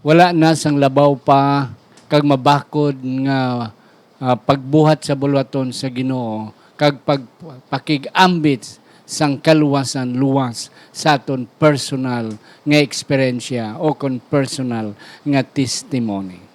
wala na sang labaw pa kag mabakod nga pagbuhat sa bulwaton sa Ginoo kag pakigambit sang kaluwasan luwas sa aton personal nga eksperyensya o kon personal nga testimony.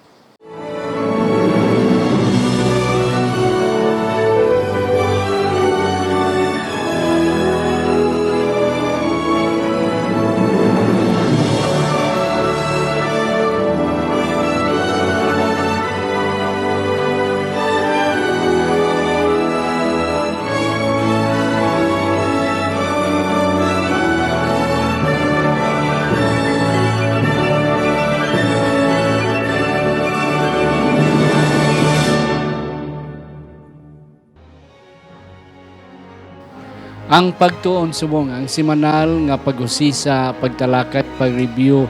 Ang pagtuon subong ang semanal nga pag-usisa, pagtalakat, pag-review,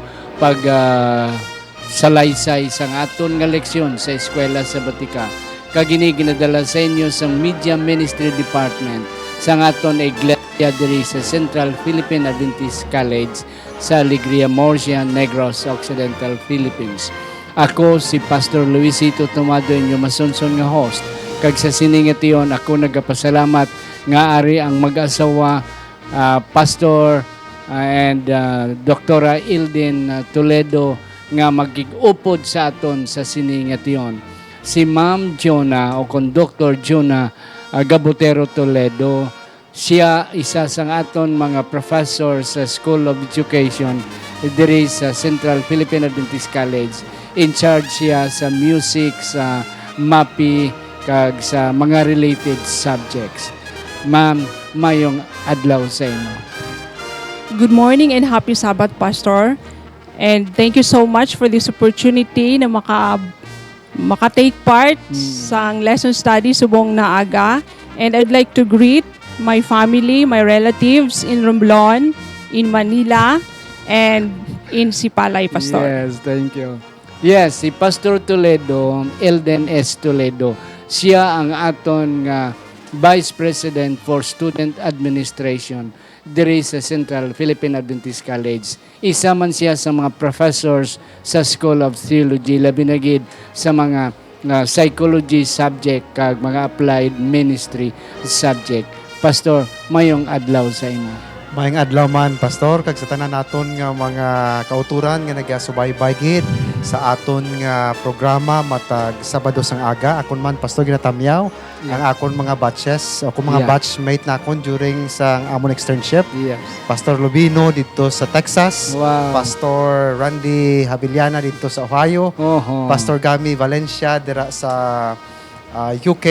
salaysay sang aton nga leksyon sa eskwela sa Batika. Kagini ginadala sa inyo sa Media Ministry Department sa aton iglesia diri sa Central Philippine Adventist College sa Alegria, Murcia, Negros Occidental, Philippines. Ako si Pastor Luisito Tomado, inyo masunson nga host. Kag sa siningation ako nagapasalamat nga ari ang mag-asawa Pastor and Doktora Ilden Toledo nga magig-upod sa aton sa siningation. Si Ma'am Jonah o kon Dr. Jonah Gabotero Toledo, siya isa sa aton mga professor sa School of Education diri sa Central Philippine Adventist College. In charge siya sa music, sa MAPI, kag sa mga related subjects. Ma'am, mayong adlaw sa inyo. Good morning and happy Sabbath, Pastor. And thank you so much for this opportunity na maka-take part sa lesson study subong naaga. And I'd like to greet my family, my relatives in Romblon, in Manila, and in Sipalay, Pastor. Yes, thank you. Yes, si Pastor Toledo, Elden S. Toledo, siya ang aton nga Vice President for Student Administration diri sa Central Philippine Adventist College. Isa man siya sa mga professors sa School of Theology, labi na gid sa mga psychology subject kag mga applied ministry subject. Pastor, mayong adlaw sa imo. Maayong adlaw man, Pastor, kag sa tanan naton nga mga kauturan nga nagasubaybay gid sa aton nga programa matag Sabado sang aga. Akon man, Pastor, ginatamyaw ang akon mga batches, ako mga batchmate na akon during sa amon externship. Yes. Pastor Lubino dito sa Texas. Wow. Pastor Randy Habiliana dito sa Ohio. Pastor Gami Valencia dira sa UK.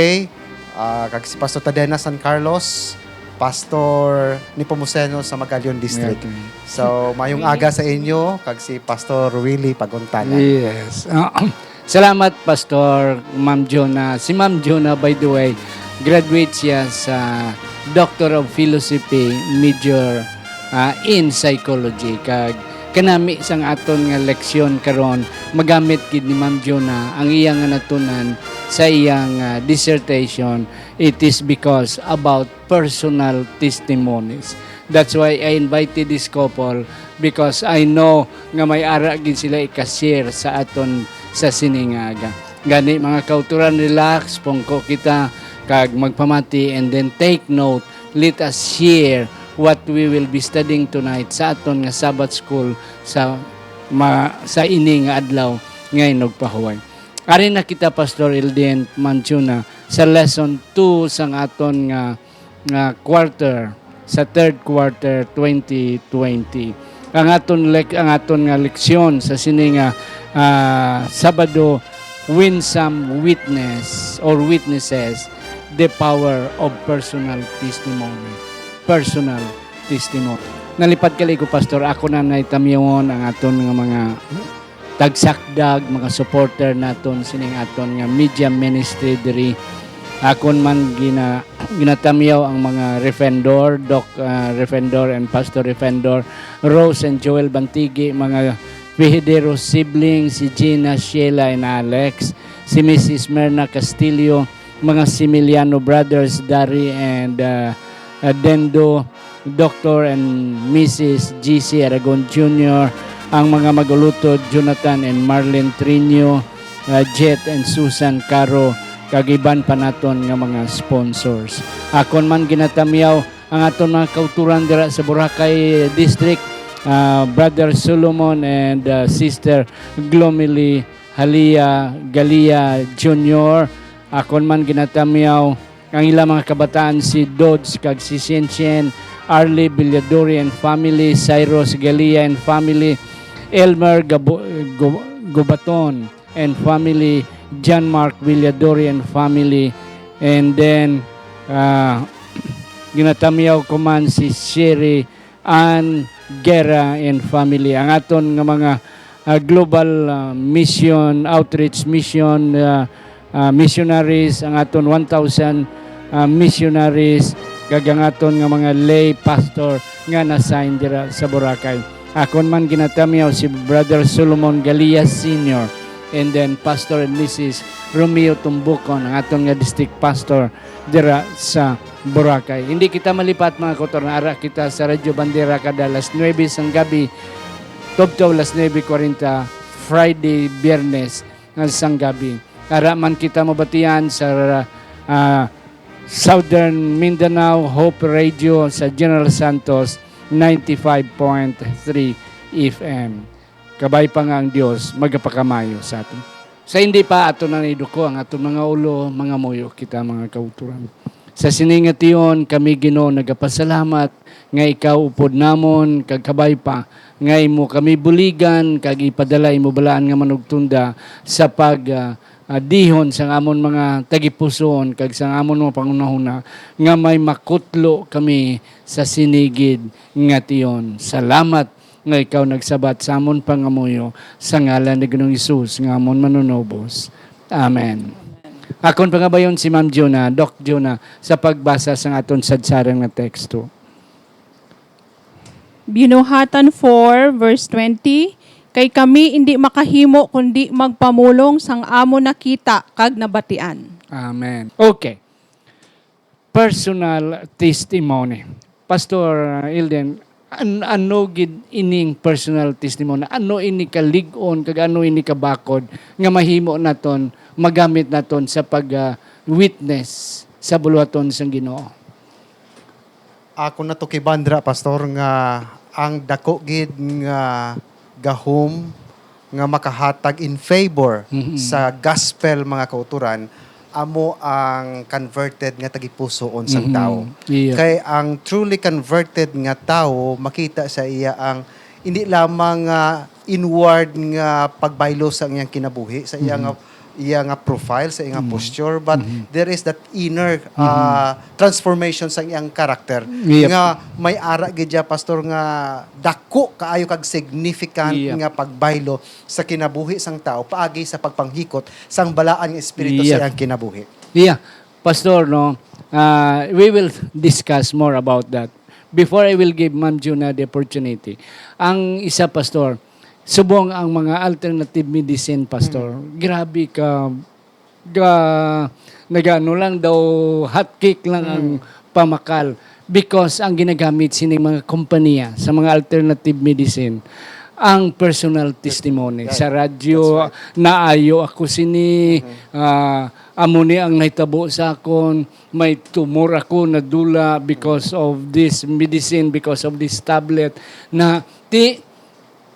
Kag si Pastor Tadena San Carlos. Pastor Nipomuceno sa Magallaon District. So, mayong aga sa inyo, kag si Pastor Willie Paguntana. Yes. Salamat, Pastor Ma'am Jonah. Si Ma'am Jonah, by the way, graduate siya sa Doctor of Philosophy, major in Psychology. Kag kanami sang aton nga leksyon karon magamit gid ni Ma'am Jonah ang iyang nga natunan sa iyang dissertation. It is because about personal testimonies. That's why I invited this couple because I know nga may ara gid sila i-share sa aton sa siningaga. Gani mga kauturan, relax, pongko kita kag magpamati and then take note. Let us share what we will be studying tonight sa aton nga Sabbath school sa ini nga adlaw ngayon nagpahuway. Ari na kita, Pastor Ilden Manchuna, sa lesson 2 sang aton nga quarter, sa third quarter 2020. Ang aton nga leksyon sa sini nga Sabado, win some witness or witnesses, the power of personal testimony. Personal testimony. Nalipad kali ko, Pastor, ako na naitamyon ang aton nga mga tagsakdag, mga supporter naton sining aton nga media ministry diri. Akon man ginatamyaw ang mga Refendor, Doc Refendor and Pastor Refendor, Rose and Joel Bantigi, mga Pihidero siblings, si Gina, Sheila and Alex, si Mrs. Merna Castillo, mga Similiano brothers, Dari and Dendo, Dr. and Mrs. GC Aragon Jr., ang mga magulutod Jonathan and Marlene Trinio, Jet and Susan Caro, kagiban pa naton nga mga sponsors. Akon man ginatamiyaw ang aton mga kauturan dira sa Boracay District, Brother Solomon and Sister Glomily Halia Galia Jr. Akon man ginatamiyaw ang ilang mga kabataan si Dodds kag si Sien Arlie Villadori and family, Cyrus Galia and family, Elmer Gubaton and family, John Mark Villadori and family, and then ginatamiyaw ko man si Sherry Ann Guerra and family. Ang aton nga mga global mission, outreach mission, missionaries, ang aton 1,000 missionaries, kag ang aton nga mga lay pastor nga na-sign dira sa Boracay. Akon man ginatamiyaw si Brother Solomon Galia Sr. and then Pastor and Mrs. Romeo Tumbukon, ang aton nga district pastor dira sa Boracay. Hindi kita malipat mga kotor, ara kita sa Radyo Bandera kada alas 9 sang gabi, tubtaw alas 9:40, Friday, Biyernes sang gabi. Ara man kita mabatian sa Southern Mindanao Hope Radio sa General Santos 95.3 FM. Kabay pa nga ang Diyos, magapakamayo sa atin. Sa hindi pa ato na niduko ang ato mga ulo, mga muyo, kita mga kauturan. Sa siningation kami Ginoo nagapasalamat nga ikaw upod namon kag kabay pa nga imo kami buligan kag ipadala imo balaan nga manugtunda sa dihon sa amon mga tagipuson kag sa amon mga pangunahuna nga may makutlo kami sa sinigid nga tiyon. Salamat nga ikaw nagsabat sa amon pangamuyo sa ngalan ni Ginoong Hesus nga amon manunobos. Amen. Akon pangabayon si Ma'am Jonah, Doc Jonah, sa pagbasa sa aton sadsarang na teksto. Binuhatan 4, verse 20, kay kami hindi makahimo kundi magpamulong sang amo nakita kag nabatian. Amen. Okay. Personal testimony. Pastor Ilden, ano gid ining personal testimony? Ano ini kalig-on kag ano ini kabakod nga mahimo naton magamit naton sa pag-witness sa buluhaton sang Ginoo? Ako na to kay Bandra, Pastor, nga ang dako gid nga gahom nga makahatag in favor sa gospel mga kauturan, amo ang converted nga tagipusoon sang tao. Yeah. Kay ang truly converted nga tao, makita sa iya ang hindi lamang inward nga pagbaylo sa iyang kinabuhi, sa iya nga profile, sa iyang posture, but there is that inner transformation sa iyang character. Yep. Nga may ara gidya, Pastor, nga dako kaayo kag significant Yep. nga pagbaylo sa kinabuhi sang tao paagi sa pagpanghikot sang balaan nga espiritu sa Yep. iyang kinabuhi. Yeah. Pastor, no, we will discuss more about that. Before I will give Ma'am Juna the opportunity, ang isa, Pastor, subong ang mga alternative medicine, Pastor. Grabe ka, nagano lang daw, hot cake lang ang pamakal. Because ang ginagamit sining mga kompanya sa mga alternative medicine, ang personal testimony. Sa radyo, naayo ako sini, amo ni ang naitabo sa akon, may tumor ako na dula because of this medicine, because of this tablet, na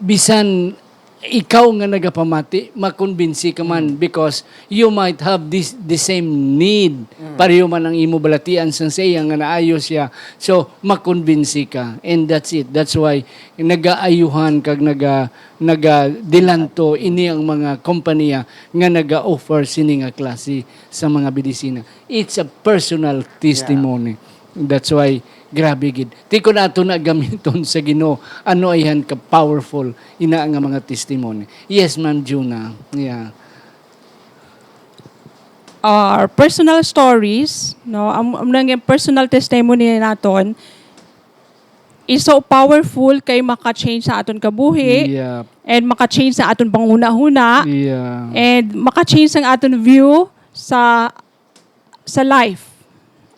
bisan ikaw nga nagapamati, makonbinsi ka man because you might have the same need. Pareho man ang imo balatian sa siya nga naayo siya. So, makonbinsi ka. And that's it. That's why nagaayuhan kag nagadilanto ini ang mga kompanya nga naga-offer sini nga klase sa mga medisina. It's a personal testimony. That's why grabe gid. Di ko nato na gamiton sa Ginoo. Ano ayan ka powerful ina nga mga testimony. Yes, Ma'am Juna. Yeah. Our personal stories, no, ang personal testimony naton is so powerful kay maka-change sa aton kabuhi Yeah. and maka-change sa aton panghuna-huna Yeah. and maka-change ang aton view sa life.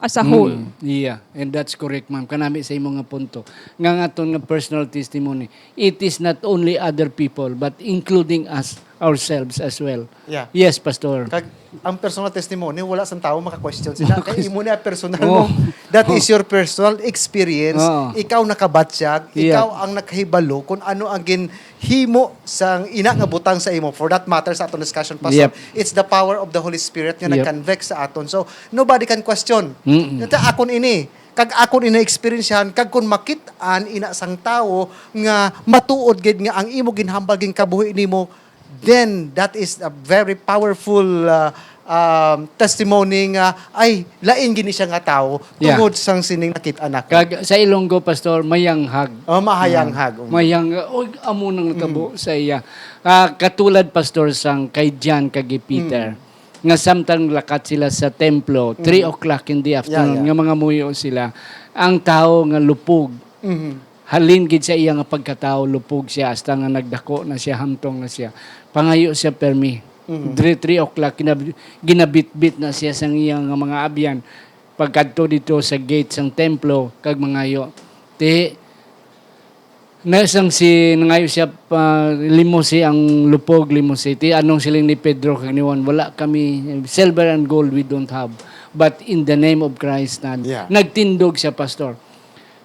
as a whole. Yeah, and that's correct, ma'am. Kanami sa imong nga punto. Nga aton nga personal testimony, it is not only other people, but including us, ourselves as well. Yeah. Yes, Pastor. Kag ang personal testimony, wala sang tao maka-question sila. Kaya imo na personal Oh. mo. That is your personal experience. Oh. Ikaw nakabatsyag, Yeah. ikaw ang nakahibalo kung ano ang ginhimo sang ina nga butang sa imo. For that matter sa aton discussion, Pastor, Yep. it's the power of the Holy Spirit nga Yep. nag-convex sa aton. So, nobody can question. Ito akon ini. Kag akon ina-experiencehan, kag kung makit-an ina sang tao nga matuod gid nga ang imo ginhambal gin kabuhi nimo, then that is a very powerful testimony nga ay lain gini siya nga tao Yeah. tungod sang sining nakit anak. Kag sa Ilonggo, Pastor, mayanghag. Mahayanghag. Mayang, amo nang natabo sa iya. Katulad, Pastor, sang kay John kag Peter, nga samtang lakat sila sa templo, 3 o'clock in the afternoon, Yeah. nga mga muyo sila, ang tao nga lupog, halin gid sa iya nga pagkatao, lupog siya, hasta nga nagdako na siya, hamtong na siya. Pangayo siya permi. 3 o'clock, ginabit-bit na siya sa iyang nga mga abyan. Pagkadto dito sa gate sang templo, kag mangayo. Nasang si nangayo siya limosi ang lupog limosi. Anong siling ni Pedro kag ni Juan, wala kami silver and gold we don't have. But in the name of Christ Yeah. nagtindog siya, Pastor.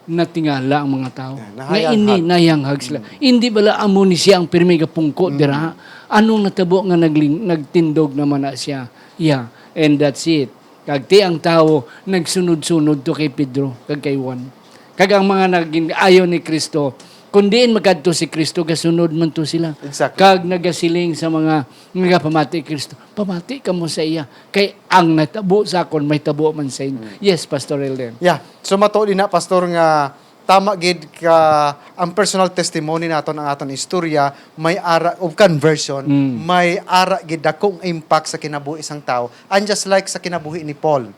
Natingala ang mga tao. Yeah, nayanghag sila. Hindi bala amo ni siya ang pirmi nga pungko dira. Anong natabo nga nagtindog naman na siya. Yeah, and that's it. Kag ti ang tao nagsunod-sunod to kay Pedro kag kay Juan. Kag ang mga naging ayaw ni Kristo, kung diin magadto si Kristo, gasunod man to sila. Exactly. Kag nagasiling sa mga pamati Kristo, pamati ka mo sa iya. Kay ang natabo sa akon, may tabo man sa inyo. Yes, Pastor Elden. Yeah. So matuod na, Pastor, nga tama gid ka ang personal testimony naton ang aton istorya may ara of conversion, may ara gid dakong impact sa kinabuhi sang tao. And just like sa kinabuhi ni Paul.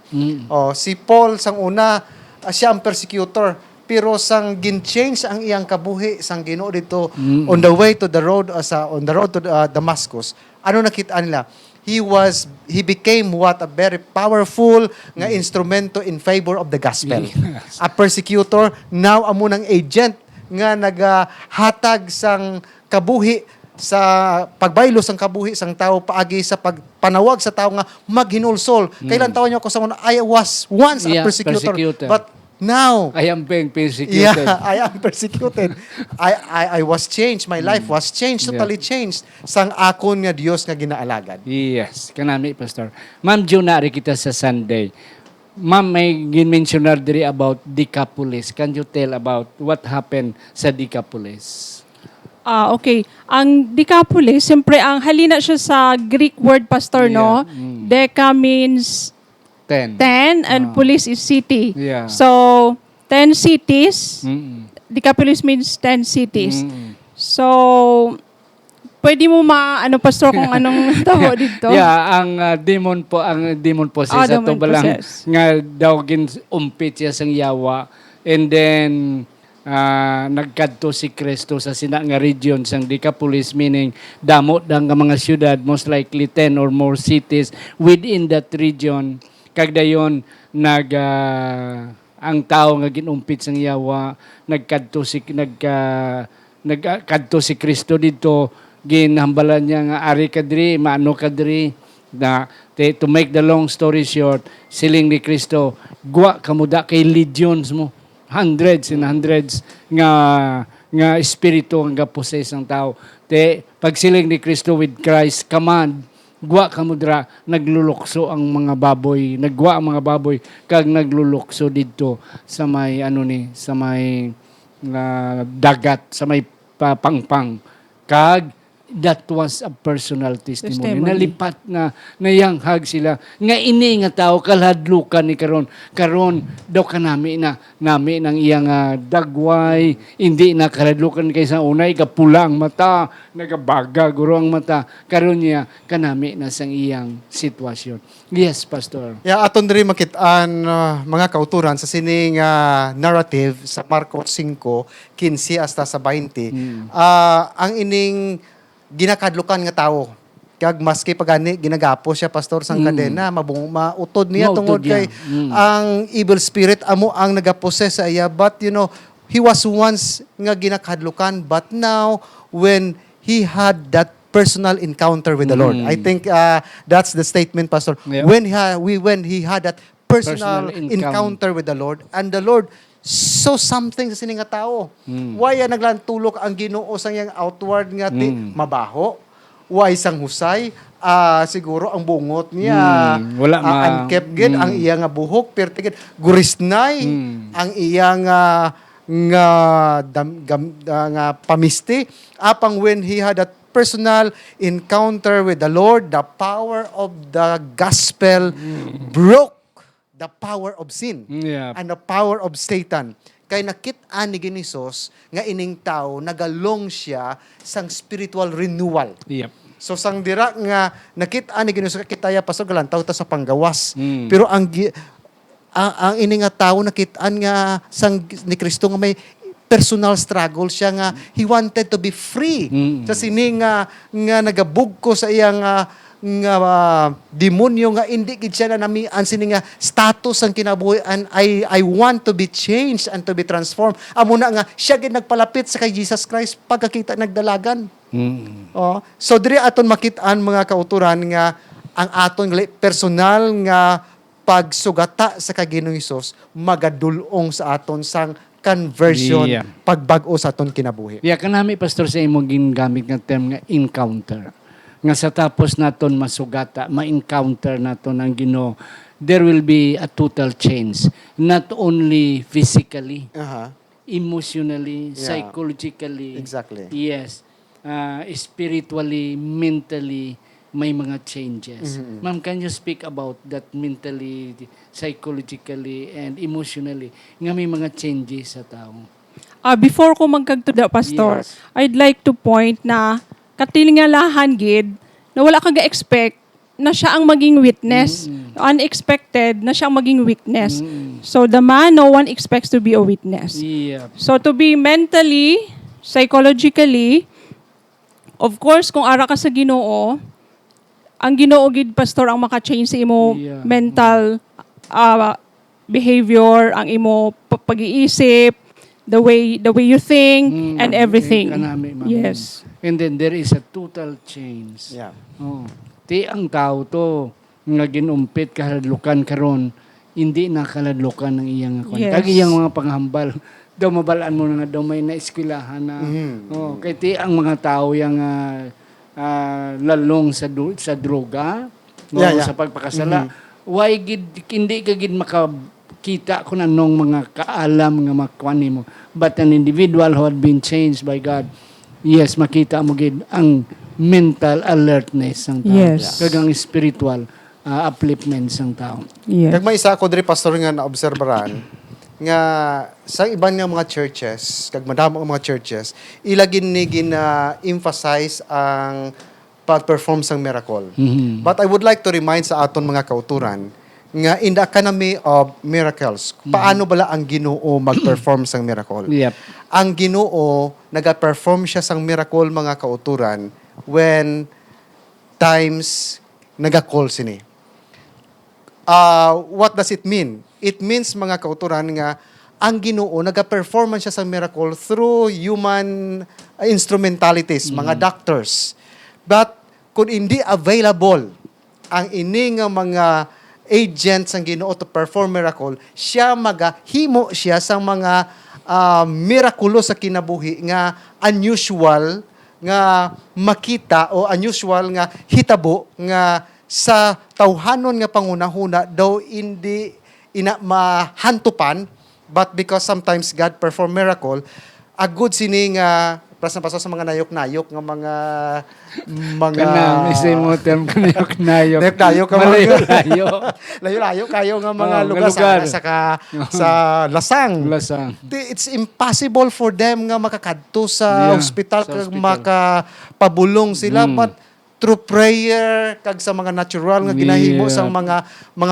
Si Paul sang una siya ang persecutor, pero sang gin-change ang iyang kabuhi sang Ginoo dito on the way to the road on the road to Damascus. Ano nakita nila? He became what a very powerful nga instrumento in favor of the gospel. Yes. A persecutor, now amo nang agent nga nagahatag sang kabuhi sa pagbaylo sang kabuhi sang tao paagi sa pagpanawag sa tao nga maghinulsol. Kailan tawon niyo ako sa una, I was once a persecutor, but now I am being persecuted. yeah, I am persecuted. I was changed. My life was changed, totally changed sang akon nga Dios nga ginaalagad. Yes, kanami, Pastor. Ma'am, Juna, kita sa Sunday. Ma'am, may gin-mention na diri about Decapolis. Can you tell about what happened sa Decapolis? Okay. Ang Decapolis, siyempre ang halina siya sa Greek word, Pastor, no? Deca means 10. 10 and police is city. Yeah. So, 10 cities. Decapolis means 10 cities. So, pwede mo Pastor, kung anong tawag dito? Yeah, ang demon possess demon ato balang possess. nga daw gin umpit siya sang yawa, and then nagkadto si Kristo sa sina nga region sang Decapolis, meaning damot dang nga mga syudad, most likely 10 or more cities within that region. Kag dayon ang tao nga ginumpit sang yawa, nagkadto si Kristo dito, ginhambalan niya nga ari kadri, maano kadri, na to make the long story short, siling ni Kristo, guwa kamuda kay legions mo, hundreds and hundreds nga espiritu nga possess ng tao. Pagsiling ni Kristo with Christ command, guwa kamudra, naglulukso ang mga baboy, nagguwa ang mga baboy kag naglulukso dito sa may sa may dagat, sa may pangpang. Kag that was a personal testimony. Nalipat na nayanghag sila. Nga ini nga tao kalhadlukan ni karon daw kanami ng iyang dagway, hindi na kalhadlukan kaysa unay kapula ang mata, nagabaga guro ang mata. Karon niya kanami na sang iyang sitwasyon. Yes, Pastor. Yeah, aton diri makit-an mga kauturan sa sining narrative sa Marcos 5:15 hasta sa 20. Ang ining ginakadlukan nga tao Kag maski pagani ginagapo siya pastor sang kadena, mautod niya Mautod tungod niya. kay ang evil spirit amo ang nagaposes sa iya. But he was once nga ginakadlukan, but now when he had that personal encounter with the Lord. I think that's the statement, pastor. Yeah. When he had that personal Personal encounter with the Lord, and the Lord saw something sa sining nga tao. Why naglantulok ang Ginoo sa iyang outward nga mabaho? Why sang husay? Siguro ang bungot niya Wala unkempt gid, ang iya nga buhok pertigid gurisnay, ang iya nga pamisti. Apang when he had that personal encounter with the Lord, the power of the gospel broke the power of sin Yeah. and the power of Satan. Kay nakit-an ni Ginisos nga ining tao nagalong siya sang spiritual renewal. Yep. So sang dira nga nakit-an ni Ginisos kitaya pastor galantaw ta sa panggawas. Mm. Pero ang ini nga tao nakit-an nga sang ni Kristo nga may personal struggle siya nga he wanted to be free. Sa sini nga nagabugko sa iyang demonyo nga hindi gid siya na namian sini nga status ang kinabuhian. I want to be changed and to be transformed. Amo na nga siya gid nagpalapit sa kay Jesus Christ pagkakita nagdalagan. So diri aton makit-an mga kauturan nga ang aton personal nga pagsugata sa Ginoong Hesus magadulong sa aton sang conversion, Yeah. pagbag-o sa aton kinabuhi. Yeah, kanami pastor sa imong gingamit nga term nga encounter. Nga sa tapos naton masugata, ma-encounter naton ang Ginoo, there will be a total change. Not only physically, emotionally, Yeah. psychologically. Exactly. Yes. Spiritually, mentally, may mga changes. Ma'am, can you speak about that mentally, psychologically, and emotionally? Nga may mga changes sa tao. Before ko magkagtuda, Pastor, Yes. I'd like to point na katilingalahan gid na wala kang ga-expect na siya ang maging witness. Unexpected na siya ang maging witness. So the man, no one expects to be a witness. Yeah. So to be mentally, psychologically, of course, kung ara ka sa Ginoo, ang Ginoo gid pastor ang maka-change sa imo Yeah. mental behavior, ang imo pag-iisip, the way you think and everything. Kanami, ma'am. Yes. And then there is a total change. Yeah. Oh. Ti ang tao to nga ginumpit kahadlukan karon hindi na kaladlukan ng iyang kwan. Yes. Kag iyang mga panghambal daw mabalaan mo na nga daw may naeskwelahan na. Oh, kay ti ang mga tao yang lalong sa droga, no, Yeah, yeah. sa pagpakasala. Why gid hindi ka gid makakita kung anong mga kaalam nga makuan mo. But an individual who had been changed by God, yes, makita mo gid ang mental alertness ng tao. Yes. Kag ang spiritual upliftment ng tao. Yes. Kag may isa ko diri pastor nga naobserbaran nga sa iban nga mga churches, kag madamo ang mga churches, ilagin ni gina-emphasize ang pag-perform sang miracle. But I would like to remind sa aton mga kauturan nga in the economy of miracles, paano bala ang Ginoo mag-perform sang miracle? Yep. Ang Ginoo naga-perform siya sang miracle mga kauturan when times naga-call sini. What does it mean? It means mga kauturan nga ang Ginoo naga-performance siya sa miracle through human instrumentalities, mga doctors. But kung hindi available ang ini nga mga agents ang Ginoo to perform miracle, siya magahimo siya sa mga mirakulo sa kinabuhi nga unusual nga makita o unusual nga hitabo nga sa tawhanon nga pangunahuna daw hindi ina mahantupan, but because sometimes God perform miracle, a good sini nga paso sa mga nayok-nayok nga mga Kanang isay mo term kanayok-nayok. Nayok-nayok ka mga Malayo-layo. layo-layo kayo nga mga Nga lugar lugar. sa lasang. Lasang. It's impossible for them nga makakadto sa Yeah, ospital sa kag ospital. makapabulong sila, but through prayer kag sa mga natural nga ginahimo Yeah. sang mga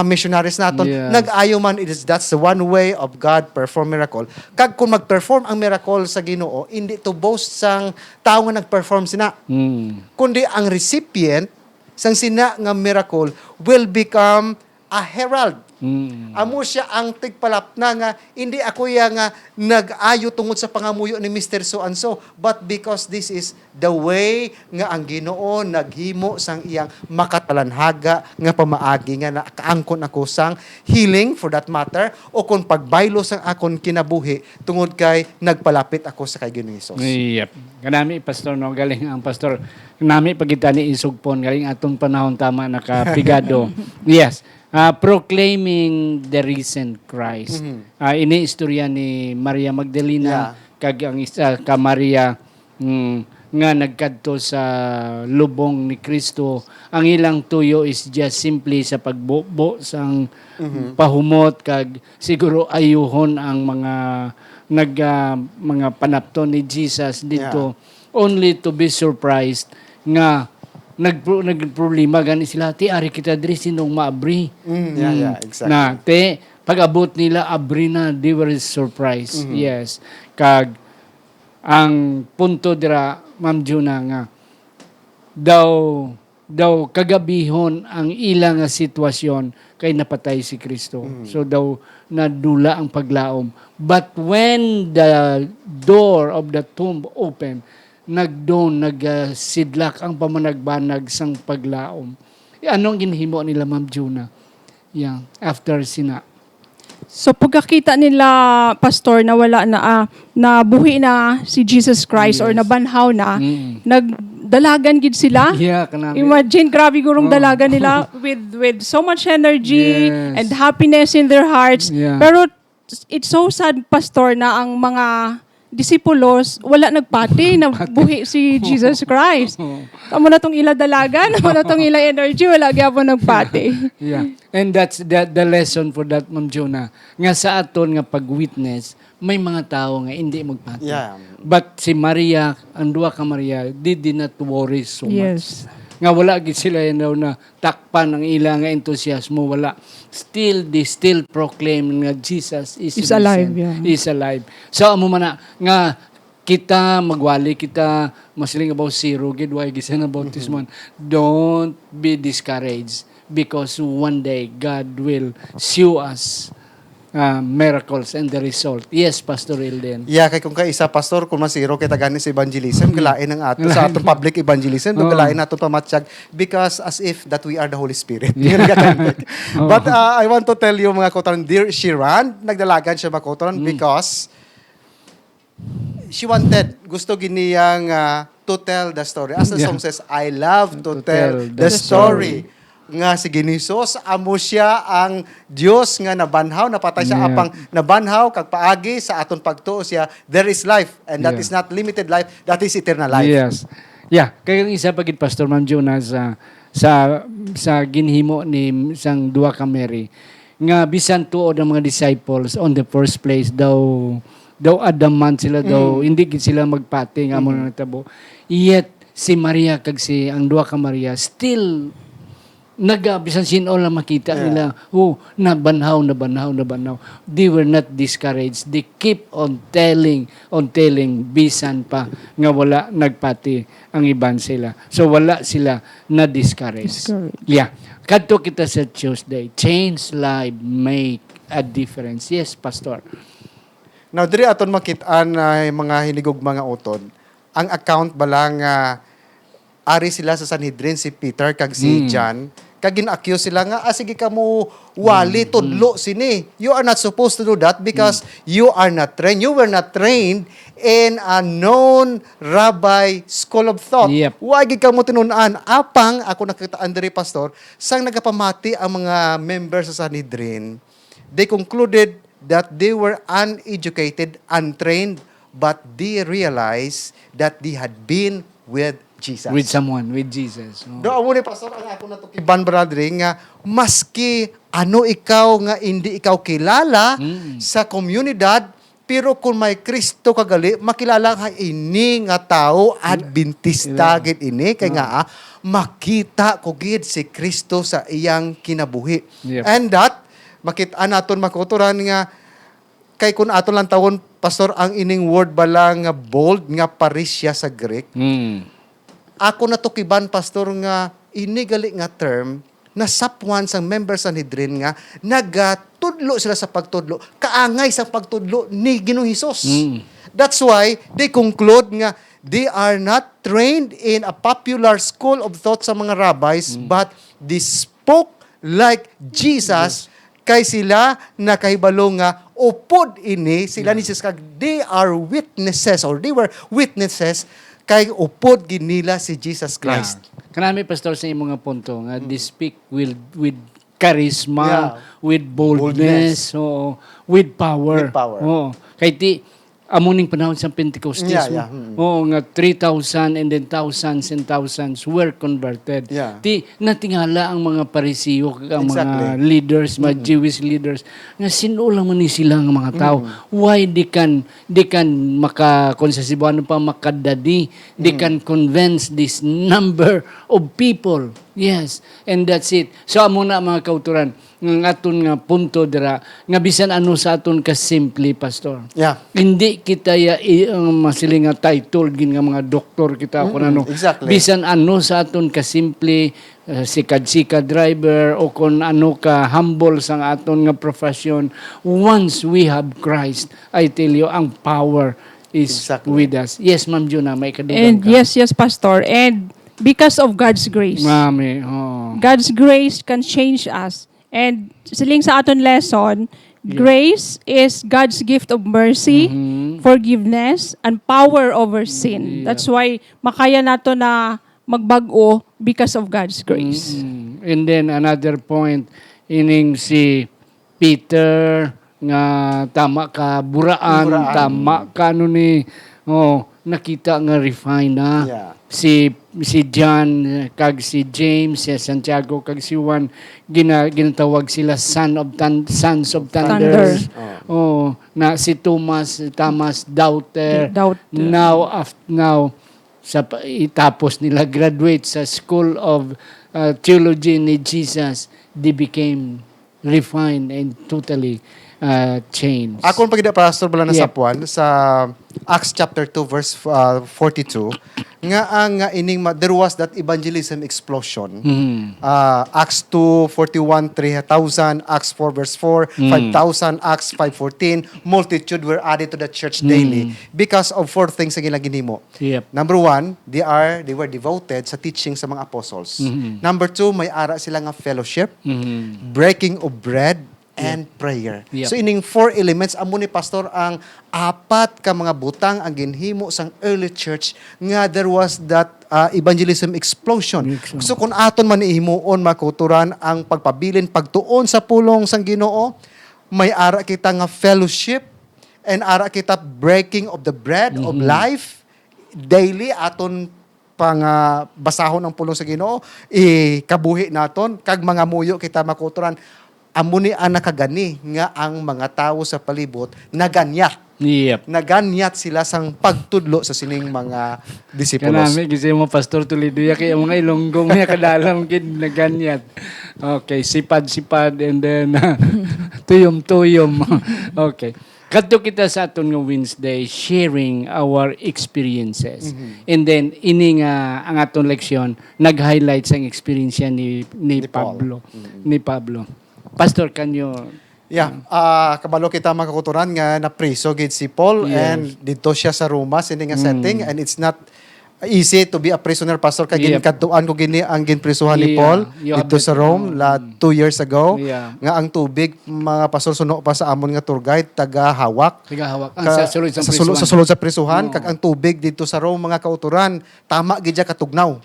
missionaries naton, Yes. nag-ayo man, that's the one way of God perform miracle. Kag kung mag-perform ang miracle sa Ginoo, hindi to boast sang tao nga nag-perform sina, kundi ang recipient sang sina nga miracle will become a herald. Mm. Amo siya ang tigpalap na nga, hindi ako ya nga nag-ayo tungod sa pangamuyo ni Mr. So and so, but because this is the way nga ang Ginoo naghimo sang iyang makatalanhaga nga pamaagi nga nakaangkon ako sang healing for that matter o kung pagbaylo sang akon kinabuhi tungod kay nagpalapit ako sa kay Ginoong Hesus. Yep. Kanami, Pastor, no? Galing ang Pastor. Kanami, pagkita ni Isugpon, galing atong panahon tama, nakapigado. Yes. Proclaiming the risen Christ. Ini-istorya ni Maria Magdalena, kag ang isa ka Maria nga nagkadto sa lubong ni Kristo. Ang ilang tuyo is just simply sa pagbubo sang pahumot, kag siguro ayuhon ang mga panapton ni Jesus dito, only to be surprised nga nagproblema gani sila, ti ari kita diri sinong maabri. Exactly. Na pag-abot nila abri na, they were surprised. Yes. Kag ang punto dira, Ma'am Juna, nga daw kagabihon ang ilang nga sitwasyon kay napatay si Kristo. So daw nadula ang paglaom. But when the door of the tomb opened, nagsidlak ang pamanagbanag sang paglaom. Anong ginhimo nila, Ma'am Juna? Yeah, after sina. So pagkakita nila, Pastor, na wala na, nabuhi na si Jesus Christ or nabanhaw na, nagdalagan gid sila. Yeah, kanami. Imagine, grabe gurong dalagan nila with so much energy and happiness in their hearts. Yeah. Pero it's so sad, Pastor, na ang mga disipulos, wala nagpati na buhi si Jesus Christ. Tamo na tong ila dalagan, tamo na tong ila energy, wala gyapon nagpati. Yeah. And that's the lesson for that, Ma'am Jonah. Nga sa aton nga pag-witness, may mga tao nga hindi magpati. Yeah. But si Maria, ang duwa ka Maria, did not worry so much. Yes. Nga wala gid sila yan daw na takpan ang ilang nga entusiasmo, wala. They still proclaim nga Jesus is risen, alive, yeah. is alive. So amo man na nga kita magwali, kita masiling about zero, gid why gisan about this one. Don't be discouraged because one day God will show us miracles and the result. Yes, Pastor Ilden. Yeah, kay kung kay isa pastor kung masiro kita gani sa evangelism, kalain ang ato sa atong public evangelism, kalain nato pamatsyag because as if that we are the Holy Spirit. But I want to tell you mga kautoran, dear Shiran, nagdalagan siya mga kautoran because she wanted, gusto giniyang to tell the story. As the song says, I love to tell the story. Nga si Ginisos, amo siya ang Dios nga nabanhaw, napatay siya apang nabanhaw, kag paagi sa aton pagtuo siya, there is life, and that is not limited life, that is eternal life. Yes. Yeah, kaya isa pagit Pastor Ma'am Jonah sa ginhimo ni sang duwa ka Mary nga bisan tuod ang mga disciples on the first place daw adaman sila daw hindi gid sila magpati nga mo natabo. Yet si Maria kag si ang duwa ka Maria still bisan sino lang makita nila, nabanhaw. They were not discouraged. They keep on telling, bisan pa nga wala nagpati ang iban sila. So wala sila na discouraged. Yeah. Kadto kita sa Tuesday. Change life, make a difference. Yes, Pastor. Now, diri aton makitaan mga hinigog mga utod. Ang account balang ari sila sa Sanhedrin, si Peter kag si John, kag gin-accuse sila nga, sige ka mo wali, tudlo sini. You are not supposed to do that because you are not trained. You were not trained in a known rabbi school of thought. Yep. Wagi ka mo tinunan. Apang, ako nakitaan diri, Pastor, sang nagapamati ang mga members sa Sanhedrin, they concluded that they were uneducated, untrained, but they realized that they had been with Jesus. With someone, with Jesus. Do amo ni pastor ang ako natukiban brother nga maski ano ikaw nga hindi ikaw kilala sa komunidad pero kung may Kristo kagali makilala ka ini nga tao Adventista gid ini kay nga makita ko gid si Kristo sa iyang kinabuhi. Yep. And that makita naton makuturan nga kay kun aton lang tawon pastor ang ining word bala nga bold nga parisya sa Greek. Ako natukiban, pastor, nga inigali nga term na sapwan sang member sa Sanhedrin nga nagatudlo sila sa pagtudlo, kaangay sa pagtudlo ni Ginoong Hesus. That's why they conclude nga they are not trained in a popular school of thought sa mga rabbis, but they spoke like Jesus, kay sila nakahibalo nga upod ini sila ni Jesus kag they are witnesses or they were witnesses kay upod ginila si Jesus Christ. Kanami pastor sa imong nga punto nga they speak with charisma, with boldness, oo, with power. With power. Oo. Kay ti amuning panahon sa Pentecostes. Oo, nga 3,000 and then thousands and thousands were converted. Yeah. Ti natingala ang mga Parisiyo, ang mga Exactly. leaders, mga Jewish leaders, nga sino lang man ni sila nga mga tao. Why di kan kung sa Cebuano pa makadadi, they can convince this number of people. Yes, and that's it. So amo na mga kauturan, nga aton nga punto dira, nga bisan ano sa aton ka simple pastor. Yeah. Hindi kita masiling nga title gin nga mga doktor kita kung ano. Exactly. Bisan ano sa aton ka simple sikad-sikad driver o kung ano ka humble sa aton nga profession, once we have Christ, I tell you ang power is Exactly. with us. Yes, Ma'am Juna, may kadugang And ka. yes, Pastor. And because of God's grace. Mami, oh. God's grace can change us. And siling sa aton lesson, grace is God's gift of mercy, forgiveness, and power over sin. That's why makaya nato na magbago because of God's grace. And then another point, ining si Peter nga tama ka buraan, tama ka ano ni nakita nga refine na. Yeah. Si John kag si James, si Santiago kag si Juan ginatawag sila sons of thunder. Na si Thomas doubter. Now sa itapos nila graduate sa School of Theology ni Jesus, they became refined and totally changed. Ako ang pagida pastor bala na Yep. sapuan sa Acts chapter 2 verse 42 nga ang there was that evangelism explosion. Acts 2:41 3,000, Acts 4 verse 4 5,000, Acts 5:14 multitude were added to the church daily because of four things nga ginimo. Yep. Number 1, they were devoted sa teaching sa mga apostles. Number 2, may ara sila nga fellowship, breaking of bread, and prayer. Yep. So ining four elements amo ni pastor ang apat ka mga butang ang ginhimo sang early church nga there was that evangelism explosion. So kung aton man ihimuon makuturan ang pagpabilin pagtuon sa pulong sang Ginoo, may ara kita nga fellowship and ara kita breaking of the bread of life daily aton pang basahon ang pulong sa Ginoo, ikabuhi naton kag mga muyo kita makuturan amo ni ang nakagani nga ang mga tao sa palibot naganyat. Yep. Naganyat sila sang pagtudlo sa sining mga disipulos. Kanami, kasi mo Pastor Toledo, kaya mga ilonggong niya kadalang gid na ganyat. Okay, sipad-sipad and then tuyom-tuyom. Okay. Kadto kita sa aton nga Wednesday sharing our experiences. And then ini nga ang aton leksyon nag-highlight sa experience ni Paul. Pablo. Ni Pablo. Pastor, can you Yeah, kabalo kita makakuturan nga na preso gid si Paul and dito siya sa Roma sini nga setting and it's not easy to be a prisoner pastor kay ginikadtuan ko gini ang ginprisuhan ni Paul dito sa Rome 2 years ago nga ang tubig mga pastor suno pa sa amon nga tour guide taga hawak sa sulod sa prisuhan kag ang tubig dito sa Rome mga kauturan tama gid siya katugnaw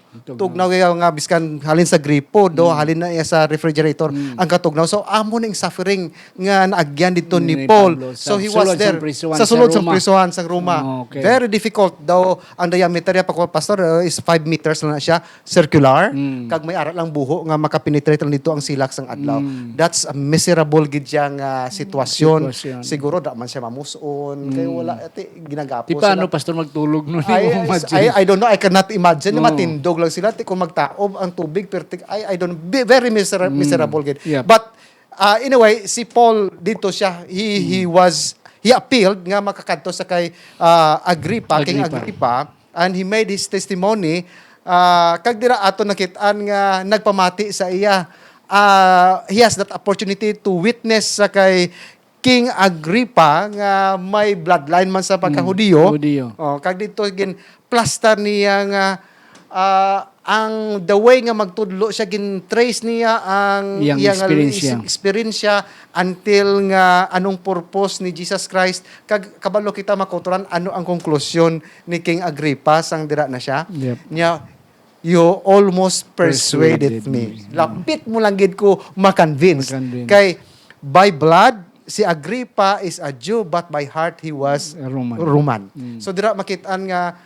nga biskan halin sa gripo do halin na iya sa refrigerator ang katugnaw so amon ning suffering nga naagyan dito ni Paul so he was there sa sulod sa prisuhan sa Roma very difficult daw ang diameter pa pastor is 5 meters lang na siya circular kag may ara lang buho nga makapenetrate lang dito ang silak sang adlaw that's a miserable gid yang sitwasyon siguro da man siya mamuson kay wala ginagapos di paano pastor magtulog no I don't know I cannot imagine matindog lang sila kung magtaob ang tubig I don't know very miserable gid but anyway si Paul dito siya he appealed nga makakadto sa kay Agrippa king Agrippa and he made his testimony kag dira ato nakitaan nga nagpamati sa iya. He has that opportunity to witness sa kay King Agrippa nga may bloodline man sa pagkahudiyo. Hudiyo. Kag dito gin plaster niya nga ang the way nga magtudlo siya gin trace niya ang Iyang experience until nga anong purpose ni Jesus Christ kag kabalo kita makuturan ano ang konklusyon ni King Agrippa sang dira na siya. Yep. Niya, you almost persuaded me. Lapit mo lang gid ko makonvince. Kay by blood si Agrippa is a Jew but by heart he was Roman. So dira makitaan nga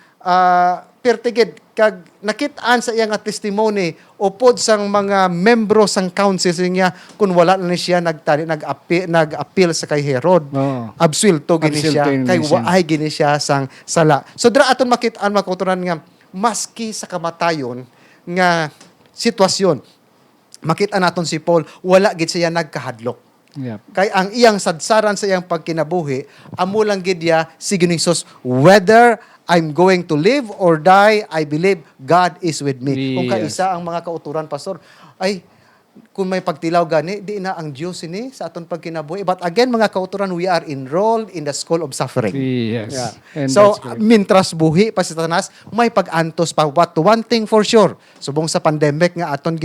pertigid kag nakitaan sa iyang testimony upod sang mga membro sang council niya kun wala na siya nag-appeal sa kay Herod. Absuelto gini siya kay waay gini siya sang sala. So dira aton makitaan makuturan nga maski sa kamatayon nga sitwasyon makita naton si Paul wala gid siya nagkahadlok. Yep. Kay ang iyang sadsaran sa iyang pagkinabuhi amo lang gid ya si Ginoong Hesus, whether I'm going to live or die, I believe God is with me. Kung kaisa ang mga kauturan, Pastor, ay, kung may pagtilaw gani, di na ang Diyos ini sa aton pagkinabuhi. But again, mga kauturan, we are enrolled in the school of suffering. Yes. Yeah. So, mintras buhi pa si Satanas, may pag-antos pa. But one thing for sure, subong sa pandemic nga aton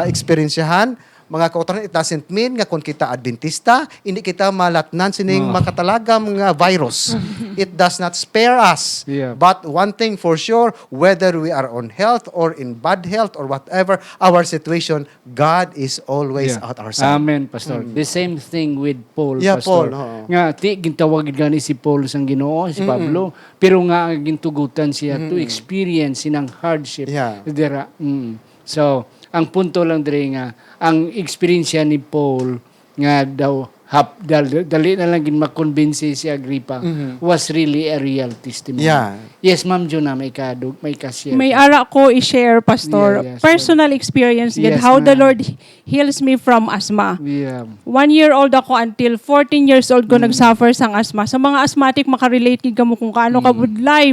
experiencehan, mga kauturan, it doesn't mean nga kung kita Adventista, hindi kita malatnan sining makatalagam nga virus. It does not spare us. Yeah. But one thing for sure, whether we are on health or in bad health or whatever our situation, God is always at our side. Amen, Pastor. The same thing with Paul, Yeah, Pastor. Paul, Nga, gintawag gani si Paul sang Ginoo, si Pablo, pero nga gintugutan siya to experience sinang hardship. Yeah. Dira. So, ang punto lang dire nga, ang experience ni Paul nga daw dali na lang gin makonbinsi si Agrippa was really a real testimony. Yeah. Yes, Ma'am Jonah, may ka-share. May ara ko i-share, Pastor. Yeah, yes, Personal experience din. Yes, How the ma'am. Lord heals me from asthma. Yeah. 1 year old ako until 14 years old ko nagsuffer sang asthma. Sa mga asthmatic, makarelate gid kamo kung kaano ka budlay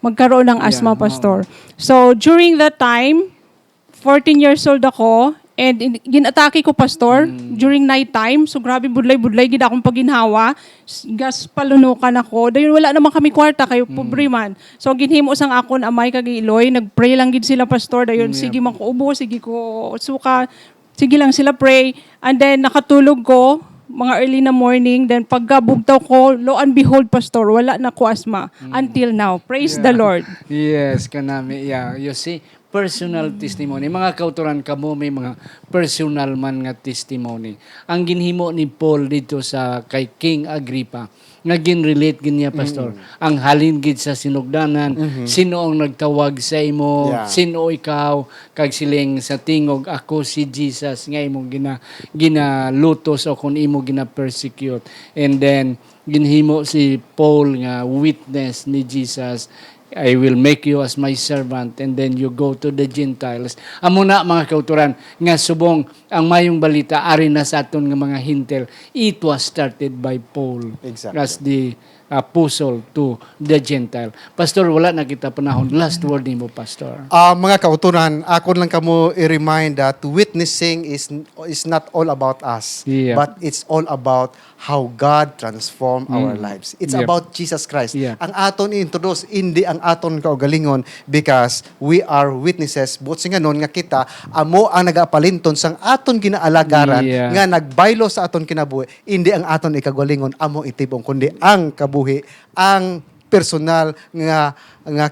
magkaroon ng asthma, Pastor. So, during that time, 14 years old ako, and ginatake ko, Pastor, during night time. So, grabe, budlay gid akong paginhawa. Gas palunukan ako. Dayon wala naman kami kwarta, kayo pobre man. So, ginhimo sang akon amay kag Iloy. Nagpray lang gid sila, Pastor. Dayon, sige man ko ubo, sige ko suka. Sige lang sila pray. And then, nakatulog ko, mga early na morning. Then, pagkabugtaw ko, lo and behold, Pastor, wala na ko asthma. Until now. Praise the Lord. Yes, kanami. Yeah, you see, personal testimony. Mga kauturan kamo may mga personal man nga testimony. Ang ginhimo ni Paul dito sa kay King Agrippa, nga gin-relate gin niya, Pastor. Ang halin gid sa sinugdanan, sino ang nagtawag sa imo, sino ikaw, kag siling sa tingog, ako si Jesus, nga imong ginalutos o kung imo gina-persecute. And then, ginhimo si Paul nga witness ni Jesus, I will make you as my servant, and then you go to the Gentiles. Amo na mga kauturan nga subong ang mayong balita ari na sa aton nga mga hintel. It was started by Paul as the apostle to the Gentile. Pastor, wala na kita panahon. Last word nimo, Pastor. Mga kauturan, ako lang kamo i-remind that witnessing is not all about us, but it's all about how God transform our lives. It's about Jesus Christ. Ang aton i-introduce, hindi ang aton kaugalingon, because we are witnesses. But nga nun nga kita, amo ang nagapalinton sang aton ginaalagaran, nga nagbaylo sa aton kinabuhi, hindi ang aton ikagalingon, amo itibong, kundi ang kabuhi, ang personal nga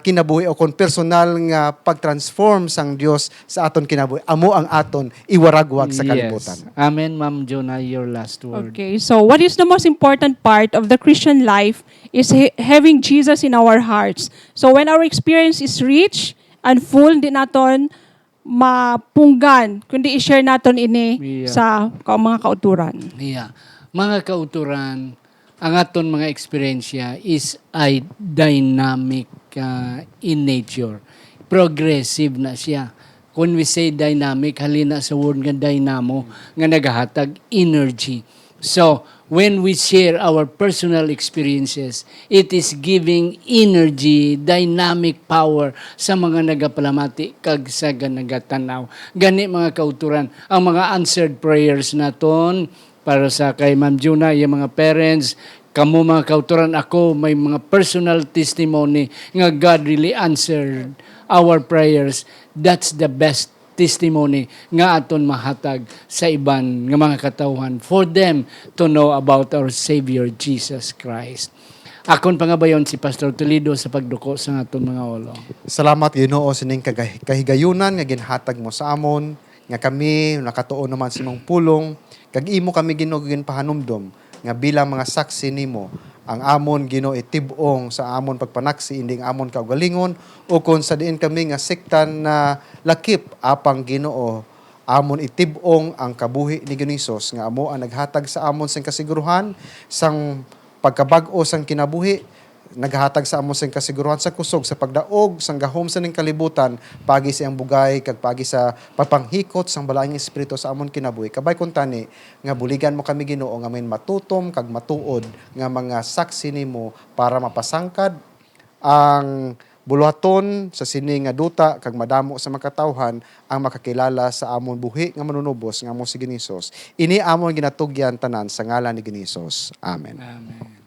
kinabuhi o kon personal nga pag-transform sang Dios sa aton kinabuhi, amo ang aton iwaragwag sa kalibutan. Amen, Ma'am Jonah, your last word. Okay, so what is the most important part of the Christian life is having Jesus in our hearts. So when our experience is rich and full, di naton mapunggan, kundi i-share naton ini sa mga kauturan. Mga kauturan, ang aton mga eksperyensya is ay dynamic in nature. Progressive na siya. When we say dynamic, halina sa word nga dynamo, nga nagahatag energy. So, when we share our personal experiences, it is giving energy, dynamic power sa mga nagapalamati kag sa nagatanaw. Gani mga kauturan, ang mga answered prayers naton para sa kay Ma'am Juna, yung mga parents, kamo mga kauturan, ako may mga personal testimony nga God really answered our prayers. That's the best testimony nga aton mahatag sa iban nga mga katawhan for them to know about our Savior Jesus Christ. Akon pangabayon si Pastor Toledo sa pagduko sa aton mga ulo. Salamat Ginoo sining kahigayunan nga ginhatag mo sa amon nga kami nakatuon naman sa imong pulong kag imo kami Ginoo ginpahanumdom nga bilang mga saksi nimo ang amon Ginoo itibong sa amon pagpanaksi inding amon kaugalingon o kung sa diin kami nga sektan na lakip apang Ginoo amon itibong ang kabuhi ni Ginisos nga amo ang naghatag sa amon sing kasiguruhan sang pagkabag-o sang kinabuhi naghatag sa amon sing kasiguruhan sa kusog sa pagdaog sang gahom sa ning kalibutan pagi sa iyang bugay kag pagi sa papanghikot sang balaang espiritu sa amon kinabuhi kabay kun tani nga buligan mo kami Ginoo nga may matutom kag matuod nga mga saksi nimo para mapasangkad ang buluhaton sa sini nga duta kag madamo sa makatawhan ang makakilala sa amon buhi nga manunubos nga amon si Ginisos ini amon ginatugyan tanan sa ngalan ni Ginisos amen. Amen.